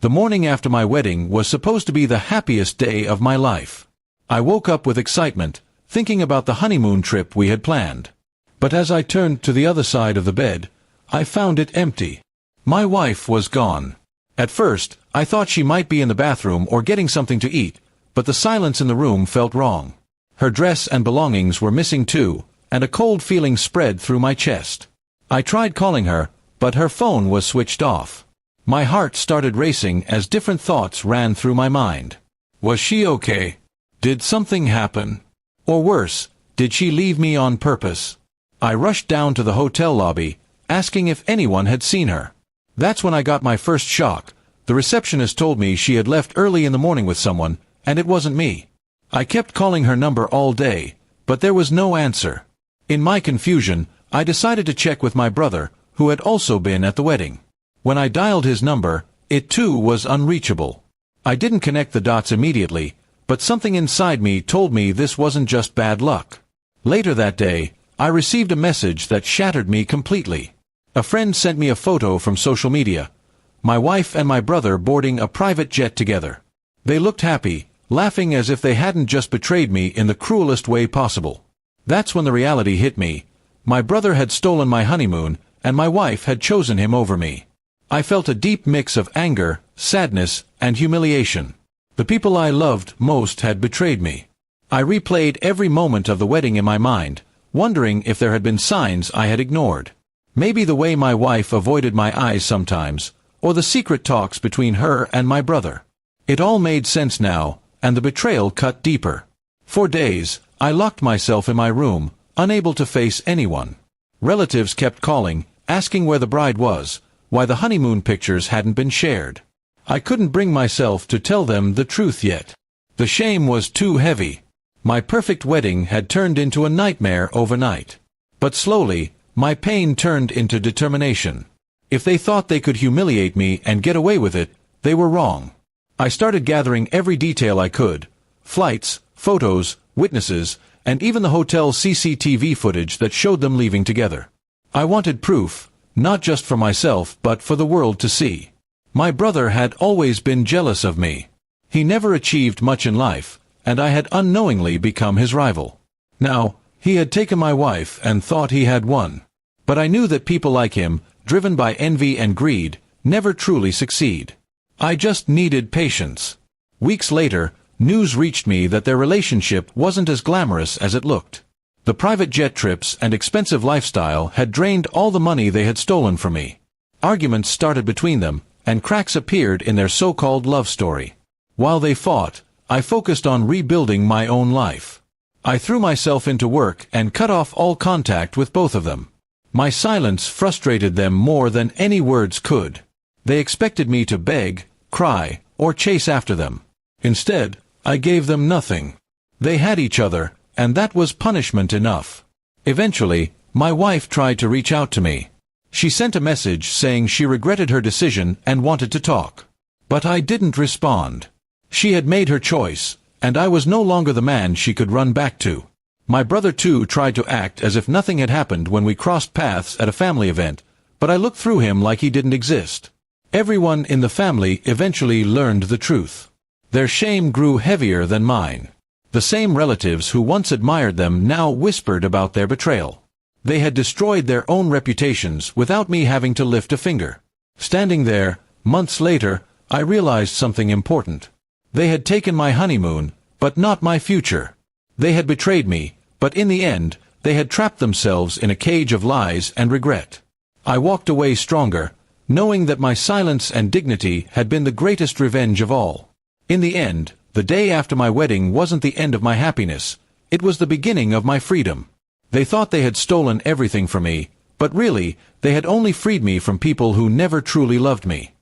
The morning after my wedding was supposed to be the happiest day of my life. I woke up with excitement, thinking about the honeymoon trip we had planned. But as I turned to the other side of the bed, I found it empty. My wife was gone. At first, I thought she might be in the bathroom or getting something to eat, but the silence in the room felt wrong. Her dress and belongings were missing too, and a cold feeling spread through my chest. I tried calling her, but her phone was switched off. My heart started racing as different thoughts ran through my mind. Was she okay? Did something happen? Or worse, did she leave me on purpose? I rushed down to the hotel lobby, asking if anyone had seen her. That's when I got my first shock. The receptionist told me she had left early in the morning with someone, and it wasn't me. I kept calling her number all day, but there was no answer. In my confusion, I decided to check with my brother, who had also been at the wedding. When I dialed his number, it too was unreachable. I didn't connect the dots immediately, but something inside me told me this wasn't just bad luck. Later that day, I received a message that shattered me completely. A friend sent me a photo from social media. My wife and my brother boarding a private jet together. They looked happy, laughing as if they hadn't just betrayed me in the cruelest way possible. That's when the reality hit me. My brother had stolen my honeymoon, and my wife had chosen him over me. I felt a deep mix of anger, sadness, and humiliation. The people I loved most had betrayed me. I replayed every moment of the wedding in my mind, wondering if there had been signs I had ignored. Maybe the way my wife avoided my eyes sometimes, or the secret talks between her and my brother. It all made sense now, and the betrayal cut deeper. For days, I locked myself in my room, unable to face anyone. Relatives kept calling, asking where the bride was, why the honeymoon pictures hadn't been shared. I couldn't bring myself to tell them the truth yet. The shame was too heavy. My perfect wedding had turned into a nightmare overnight. But slowly, my pain turned into determination. If they thought they could humiliate me and get away with it, they were wrong. I started gathering every detail I could: flights, photos, witnesses, and even the hotel CCTV footage that showed them leaving together. I wanted proof, not just for myself but for the world to see. My brother had always been jealous of me. He never achieved much in life, and I had unknowingly become his rival. Now, he had taken my wife and thought he had won. But I knew that people like him, driven by envy and greed, never truly succeed. I just needed patience. Weeks later, news reached me that their relationship wasn't as glamorous as it looked. The private jet trips and expensive lifestyle had drained all the money they had stolen from me. Arguments started between them, and cracks appeared in their so-called love story. While they fought, I focused on rebuilding my own life. I threw myself into work and cut off all contact with both of them. My silence frustrated them more than any words could. They expected me to beg, cry, or chase after them. Instead, I gave them nothing. They had each other, and that was punishment enough. Eventually, my wife tried to reach out to me. She sent a message saying she regretted her decision and wanted to talk. But I didn't respond. She had made her choice, and I was no longer the man she could run back to. My brother too tried to act as if nothing had happened when we crossed paths at a family event, but I looked through him like he didn't exist. Everyone in the family eventually learned the truth. Their shame grew heavier than mine. The same relatives who once admired them now whispered about their betrayal. They had destroyed their own reputations without me having to lift a finger. Standing there, months later, I realized something important. They had taken my honeymoon, but not my future. They had betrayed me, but in the end, they had trapped themselves in a cage of lies and regret. I walked away stronger, knowing that my silence and dignity had been the greatest revenge of all. In the end, the day after my wedding wasn't the end of my happiness, it was the beginning of my freedom. They thought they had stolen everything from me, but really, they had only freed me from people who never truly loved me.